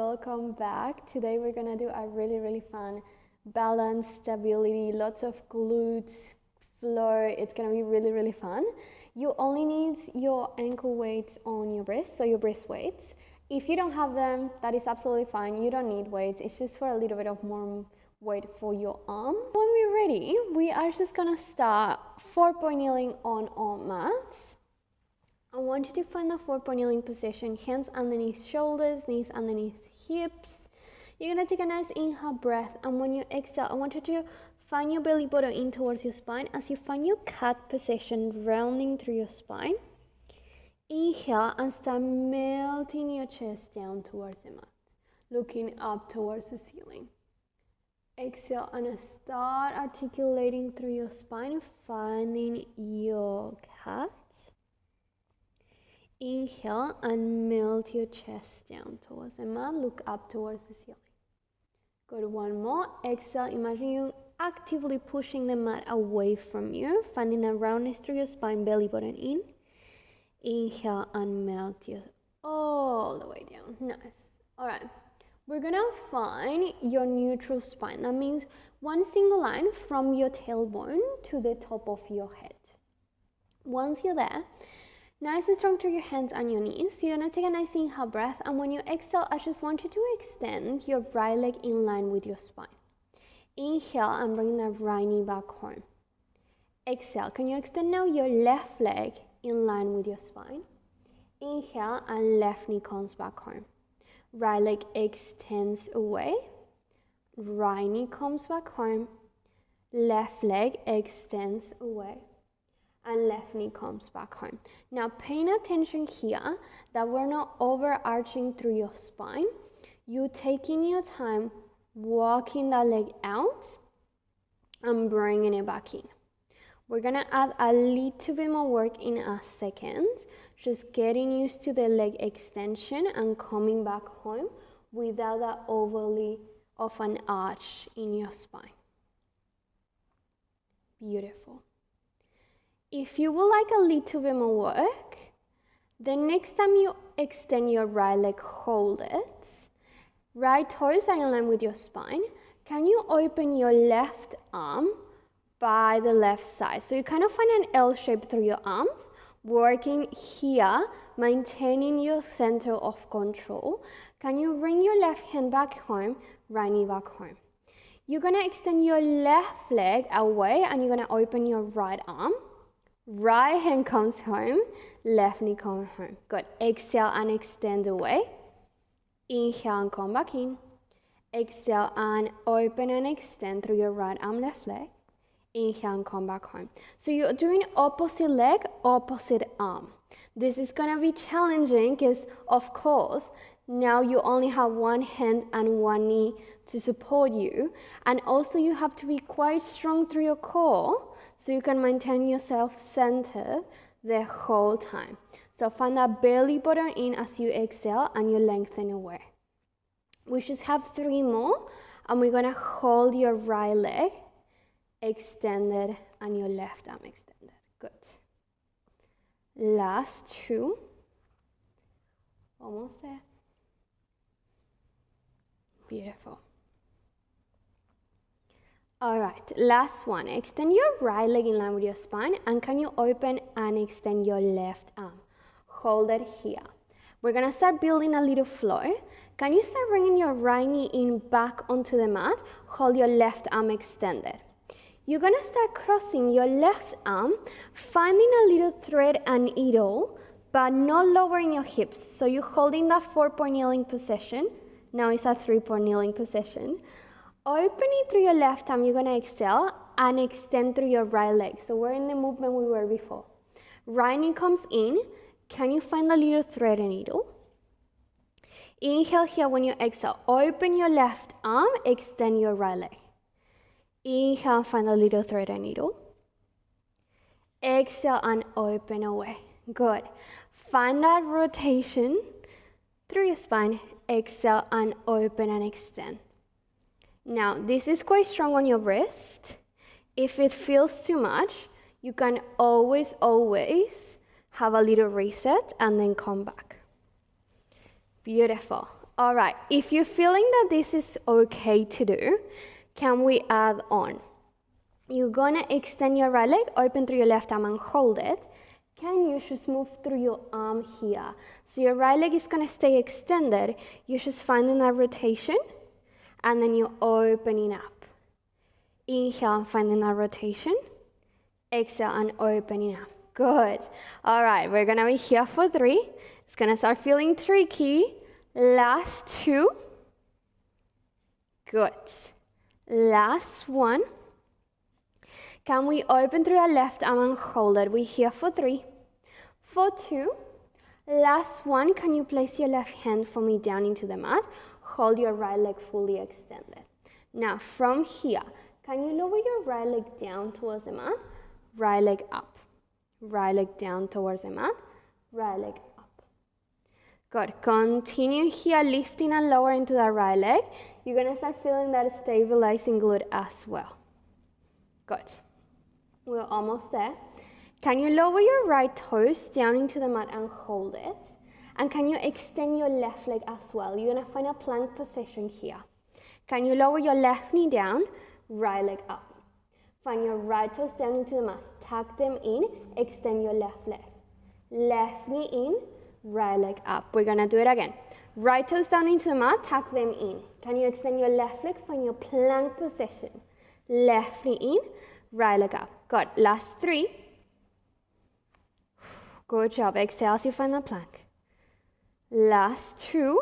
welcome back. Today we're gonna do a really fun balance, stability, lots of glutes, floor. It's gonna be really fun. You only need your ankle weights on your wrists, so your wrist weights. If you don't have them, that is absolutely fine. You don't need weights. It's just for a little bit of more weight for your arm. When we're ready, we are just gonna start 4-point kneeling on our mats. I want you to find the 4-point kneeling position, hands underneath shoulders, knees underneath hips. You're gonna take a nice inhale breath, and when you exhale, I want you to find your belly button in towards your spine. As you find your cat position, rounding through your spine, inhale and start melting your chest down towards the mat, looking up towards the ceiling. Exhale and start articulating through your spine, finding your cat. Inhale and melt your chest down towards the mat, look up towards the ceiling. Good, one more. Exhale, imagine you actively pushing the mat away from you, finding a roundness through your spine, belly button in. Inhale and melt your all the way down. Nice. All right, we're gonna find your neutral spine. That means one single line from your tailbone to the top of your head. Once you're there, nice and strong through your hands and your knees. So you're gonna take a nice inhale breath, and when you exhale, I just want you to extend your right leg in line with your spine. Inhale and bring that right knee back home. Exhale, can you extend now your left leg in line with your spine? Inhale and left knee comes back home. Right leg extends away. Right knee comes back home. Left leg extends away. And left knee comes back home. Now paying attention here that we're not overarching through your spine. You taking your time, walking that leg out and bringing it back in. We're gonna add a little bit more work in a second, just getting used to the leg extension and coming back home without that overly of an arch in your spine. Beautiful. If you would like a little bit more work, the next time you extend your right leg, hold it. Right toes are in line with your spine. Can you open your left arm by the left side? So you kind of find an L shape through your arms, working here, maintaining your center of control. Can you bring your left hand back home, right knee back home? You're gonna extend your left leg away and you're gonna open your right arm. Right hand comes home, left knee comes home. Good. Exhale and extend away. Inhale and come back in. Exhale and open and extend through your right arm, left leg. Inhale and come back home. So you're doing opposite leg, opposite arm. This is gonna be challenging because, of course, now you only have one hand and one knee to support you. And also you have to be quite strong through your core so you can maintain yourself centered the whole time. So find that belly button in as you exhale and you lengthen away. We just have 3 more, and we're gonna hold your right leg extended and your left arm extended. Good. Last 2. Almost there. Beautiful. All right, last one. Extend your right leg in line with your spine, and can you open and extend your left arm? Hold it here. We're gonna start building a little floor. Can you start bringing your right knee in back onto the mat? Hold your left arm extended. You're gonna start crossing your left arm, finding a little thread and needle, but not lowering your hips. So you're holding that 4-point kneeling position. Now it's a 3-point kneeling position. Opening through your left arm, you're gonna exhale and extend through your right leg. So we're in the movement we were before. Right knee comes in. Can you find a little thread and needle? Inhale here when you exhale. Open your left arm, extend your right leg. Inhale, find a little thread and needle. Exhale and open away. Good. Find that rotation through your spine. Exhale and open and extend. Now, this is quite strong on your wrist. If it feels too much, you can always have a little reset and then come back. Beautiful. All right, if you're feeling that this is okay to do, can we add on? You're gonna extend your right leg, open through your left arm and hold it. Can you just move through your arm here? So your right leg is gonna stay extended. You're just finding that rotation and then you're opening up. Inhale and finding that rotation. Exhale and opening up. Good. All right, we're gonna be here for 3. It's gonna start feeling tricky. Last 2. Good. Last 1. Can we open through our left arm and hold it? We're here for 3. For 2. Last 1. Can you place your left hand for me down into the mat? Hold your right leg fully extended. Now from here, can you lower your right leg down towards the mat? Right leg up. Right leg down towards the mat. Right leg up. Good. Continue here, lifting and lowering to that right leg. You're going to start feeling that stabilizing glute as well. Good. We're almost there. Can you lower your right toes down into the mat and hold it? And can you extend your left leg as well? You're going to find a plank position here. Can you lower your left knee down, right leg up? Find your right toes down into the mat. Tuck them in, extend your left leg. Left knee in, right leg up. We're gonna do it again. Right toes down into the mat, tuck them in. Can you extend your left leg? Find your plank position. Left knee in, right leg up. Good. Last 3. Good job. Exhale as you find the plank. Last 2.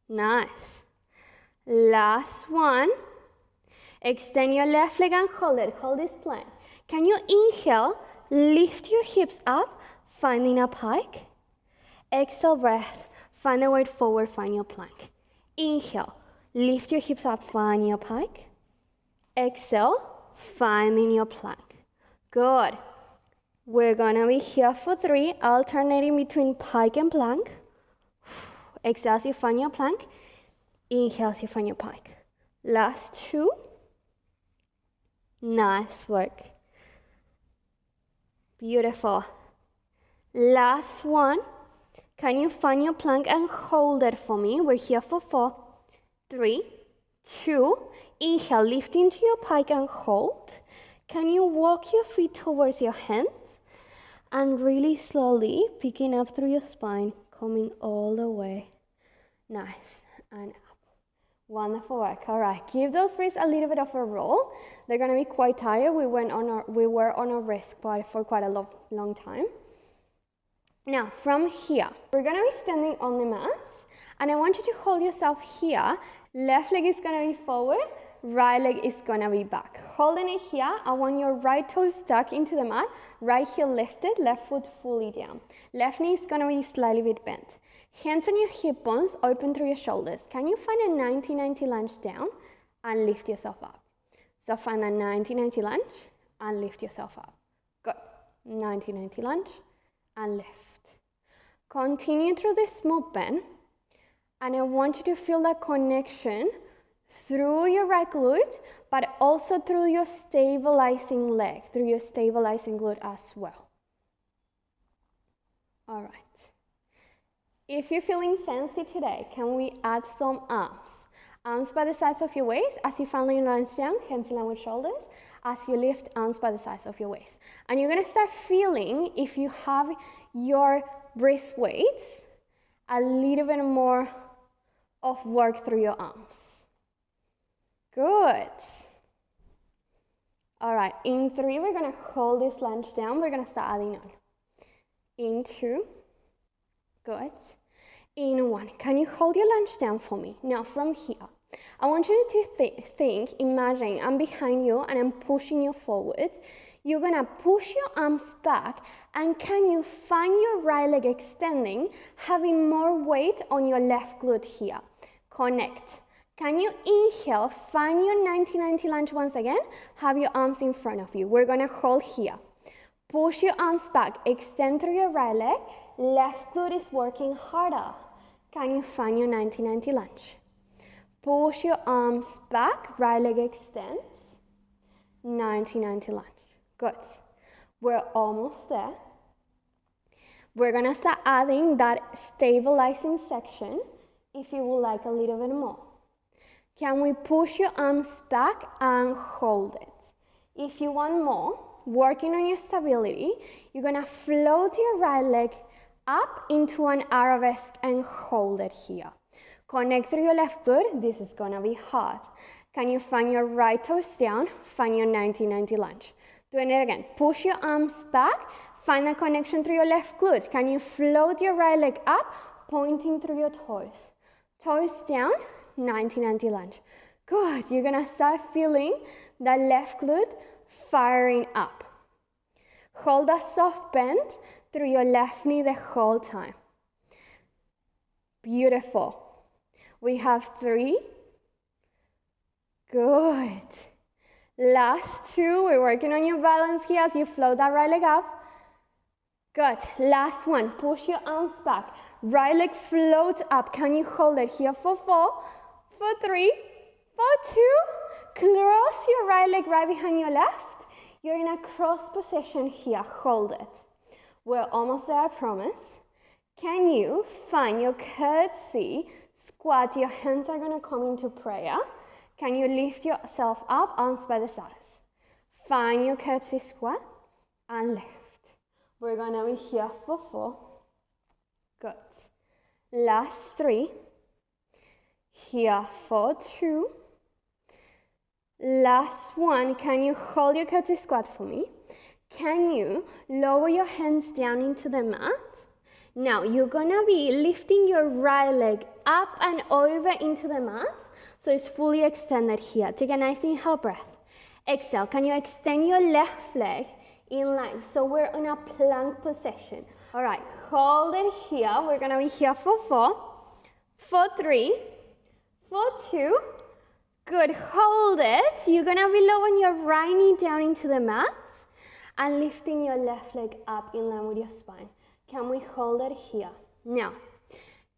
Nice. Last 1. Extend your left leg and hold it. Hold this plank. Can you inhale, lift your hips up, finding a pike? Exhale, breath. Find the weight forward, find your plank. Inhale, lift your hips up, find your pike. Exhale, finding your plank. Good. We're gonna be here for 3, alternating between pike and plank. Exhale as you find your plank. Inhale as you find your pike. Last 2. Nice work. Beautiful. Last 1. Can you find your plank and hold it for me? We're here for 4, 3, 2. Inhale, lift into your pike and hold. Can you walk your feet towards your hands? And really slowly picking up through your spine, coming all the way. Nice. And up. Wonderful work. All right, give those wrists a little bit of a roll. They're gonna be quite tired. We were on our wrist for quite a long time. Now from here, we're gonna be standing on the mat, and I want you to hold yourself here. Left leg is gonna be forward, right leg is gonna be back. Holding it here, I want your right toe stuck into the mat, right heel lifted, left foot fully down. Left knee is gonna be slightly bit bent. Hands on your hip bones, open through your shoulders. Can you find a 90-90 lunge down and lift yourself up? So find a 90-90 lunge and lift yourself up. Good. 90-90 lunge and lift. Continue through this movement, and I want you to feel that connection through your right glute, but also through your stabilizing leg, through your stabilizing glute as well. All right. If you're feeling fancy today, can we add some arms? Arms by the sides of your waist. As you finally lunge down, hands in line with shoulders. As you lift, arms by the sides of your waist. And you're gonna start feeling, if you have your wrist weights, a little bit more of work through your arms. Good. All right, in 3, we're gonna hold this lunge down. We're gonna start adding on. In 2, good. In 1, can you hold your lunge down for me? Now from here, I want you to imagine I'm behind you and I'm pushing you forward. You're gonna push your arms back, and can you find your right leg extending, having more weight on your left glute here? Connect. Can you inhale, find your 90-90 lunge once again, have your arms in front of you. We're gonna hold here. Push your arms back, extend through your right leg, left glute is working harder. Can you find your 90-90 lunge? Push your arms back, right leg extends, 90-90 lunge. Good. We're almost there. We're gonna start adding that stabilizing section if you would like a little bit more. Can we push your arms back and hold it? If you want more, working on your stability, you're gonna float your right leg up into an arabesque and hold it here. Connect through your left glute. This is gonna be hard. Can you find your right toes down? Find your 90-90 lunge. Doing it again. Push your arms back. Find the connection through your left glute. Can you float your right leg up, pointing through your toes? Toes down, 90-90 lunge. Good. You're gonna start feeling the left glute firing up. Hold a soft bend through your left knee the whole time. Beautiful. We have 3. Good. Last 2. We're working on your balance here as you float that right leg up. Good. Last one. Push your arms back. Right leg float up. Can you hold it here for 4, for 3, for 2? Cross your right leg right behind your left. You're in a cross position here. Hold it. We're almost there, I promise. Can you find your curtsy squat? Your hands are gonna come into prayer. Can you lift yourself up, arms by the sides? Find your curtsy squat and lift. We're gonna be here for 4. Good. Last 3. Here for 2. Last 1. Can you hold your curtsy squat for me? Can you lower your hands down into the mat? Now you're gonna be lifting your right leg up and over into the mat, so it's fully extended here. Take a nice inhale breath. Exhale. Can you extend your left leg in line? So we're in a plank position. All right, hold it here. We're gonna be here for 4, for 3, for 2. Good, hold it. You're gonna be lowering your right knee down into the mat and lifting your left leg up in line with your spine. Can we hold it here? Now,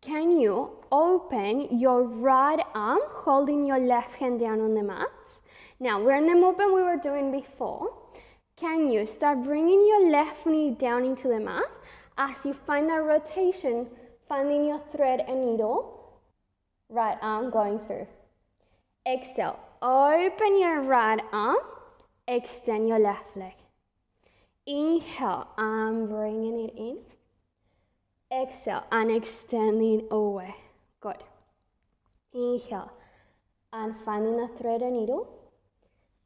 can you open your right arm, holding your left hand down on the mat? Now, we're in the movement we were doing before. Can you start bringing your left knee down into the mat as you find that rotation, finding your thread and needle, right arm going through. Exhale, open your right arm, extend your left leg. Inhale, I'm bringing it in. Exhale, and extending away. Good. Inhale, and finding a thread and needle.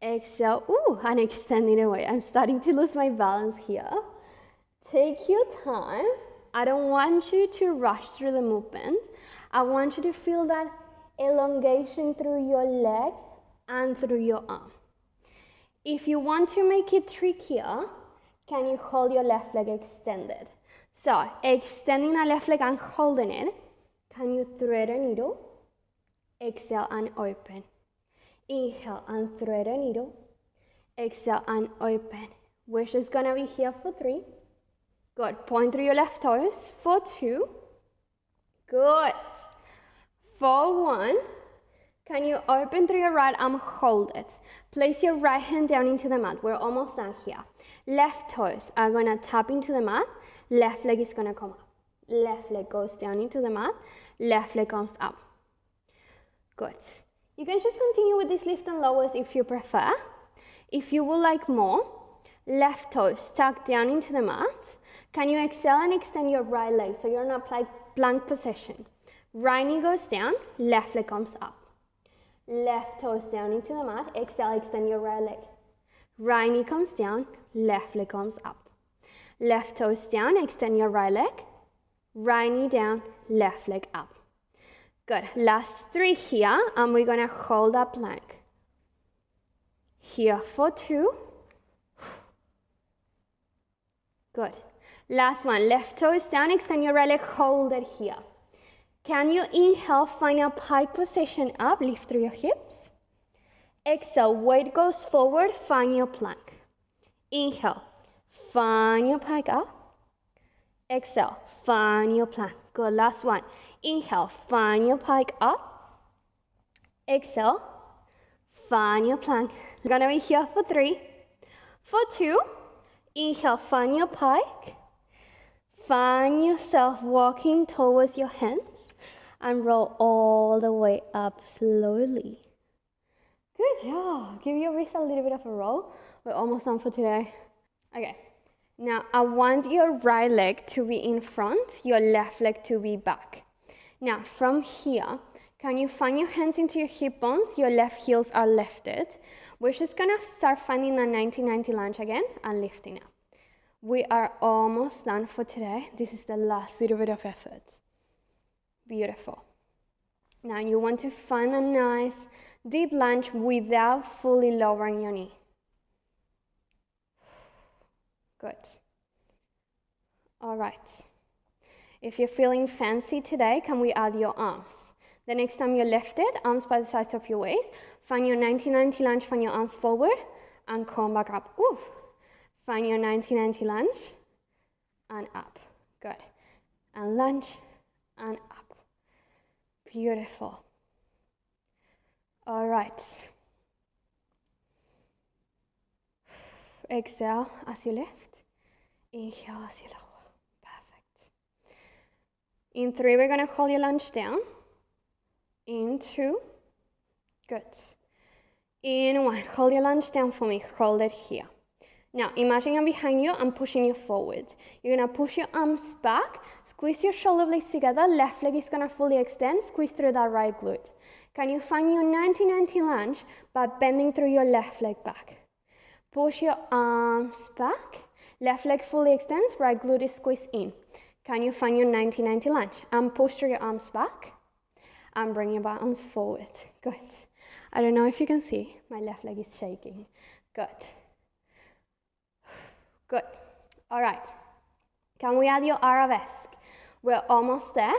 Exhale, and extending away. I'm starting to lose my balance here. Take your time. I don't want you to rush through the movement. I want you to feel that elongation through your leg and through your arm. If you want to make it trickier, can you hold your left leg extended? So, extending the left leg and holding it. Can you thread a needle? Exhale and open. Inhale and thread a needle. Exhale and open. We're just gonna be here for 3. Good. Point through your left toes. For 2. Good. For 1. Can you open through your right arm? Hold it. Place your right hand down into the mat. We're almost done here. Left toes are gonna tap into the mat. Left leg is gonna come up. Left leg goes down into the mat. Left leg comes up. Good. You can just continue with these lift and lowers if you prefer. If you would like more, left toes tuck down into the mat. Can you exhale and extend your right leg so you're in a plank position? Right knee goes down, left leg comes up. Left toes down into the mat. Exhale, extend your right leg. Right knee comes down, left leg comes up. Left toes down, extend your right leg. Right knee down, left leg up. Good. Last 3 here, and we're gonna hold that plank. Here for 2. Good. Last one. Left toes down, extend your right leg, hold it here. Can you inhale, find a pike position up, lift through your hips. Exhale, weight goes forward, find your plank. Inhale, find your pike up. Exhale, find your plank. Good, last one. Inhale, find your pike up. Exhale, find your plank. You're gonna be here for 3. For 2, inhale, find your pike. Find yourself walking towards your hands and roll all the way up slowly. Good job. Give your wrist a little bit of a roll. We're almost done for today. Okay. Now I want your right leg to be in front, your left leg to be back. Now from here, can you find your hands into your hip bones? Your left heels are lifted. We're just gonna start finding a 90-90 lunge again and lifting up. We are almost done for today. This is the last little bit of effort. Beautiful. Now you want to find a nice deep lunge without fully lowering your knee. Good. All right. If you're feeling fancy today, can we add your arms? The next time you're lifted, arms by the sides of your waist, find your 90-90 lunge, find your arms forward, and come back up. Ooh. Find your 90-90 lunge, and up. Good. And lunge, and up. Beautiful. All right. Exhale as you lift. Inhale as you lower. Perfect. In 3, we're going to hold your lunge down. In 2. Good. In 1, hold your lunge down for me. Hold it here. Now, imagine I'm behind you, I'm pushing you forward. You're gonna push your arms back, squeeze your shoulder blades together, left leg is gonna fully extend, squeeze through that right glute. Can you find your 90-90 lunge by bending through your left leg back? Push your arms back, left leg fully extends, right glute is squeezed in. Can you find your 90-90 lunge? And push through your arms back, and bring your arms forward. Good. I don't know if you can see, my left leg is shaking. Good. Good. All right. Can we add your arabesque? We're almost there.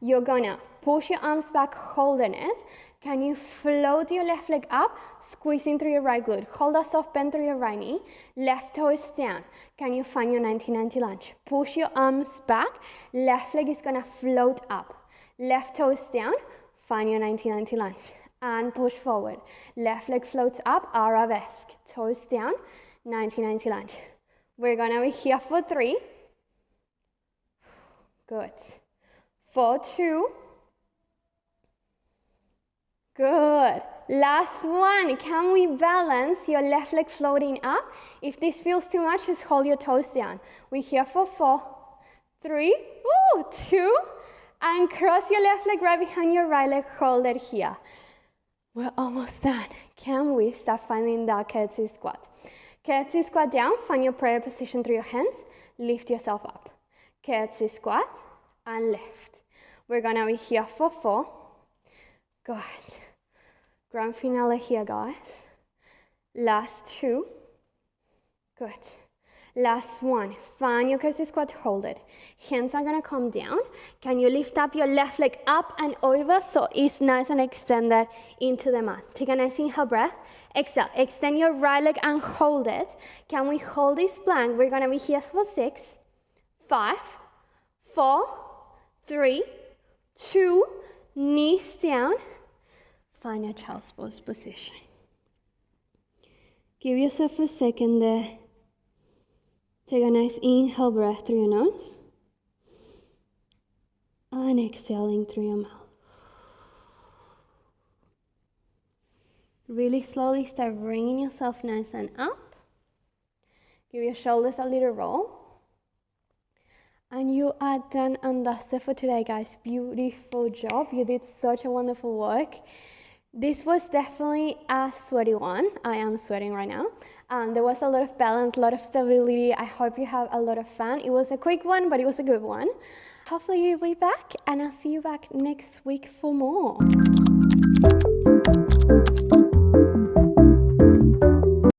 You're gonna push your arms back, holding it. Can you float your left leg up, squeezing through your right glute? Hold a soft bend through your right knee. Left toe is down. Can you find your 90-90 lunge? Push your arms back. Left leg is gonna float up. Left toe is down. Find your 90-90 lunge. And push forward. Left leg floats up, arabesque. Toes down, 90-90 lunge. We're gonna be here for 3. Good. For 2. Good. Last one. Can we balance your left leg floating up? If this feels too much, just hold your toes down. We're here for 4, 3, 2, and cross your left leg right behind your right leg. Hold it here. We're almost done. Can we start finding that curtsy squat? Curtsy squat down, find your prayer position through your hands, lift yourself up. Curtsy squat and lift. We're gonna be here for 4. Good. Grand finale here, guys. Last 2. Good. Last 1. Find your curtsy squat, hold it. Hands are gonna come down. Can you lift up your left leg up and over so it's nice and extended into the mat? Take a nice inhale breath. Exhale. Extend your right leg and hold it. Can we hold this plank? We're gonna be here for 6, 5, 4, 3, 2, knees down. Find a child's pose position. Give yourself a second there. Take a nice inhale breath through your nose. And exhaling through your mouth. Really slowly start bringing yourself nice and up. Give your shoulders a little roll. And you are done and dusted for today, guys. Beautiful job. You did such a wonderful work. This was definitely a sweaty one. I am sweating right now. There was a lot of balance, a lot of stability. I hope you have a lot of fun. It was a quick one, but it was a good one. Hopefully you'll be back, and I'll see you back next week for more.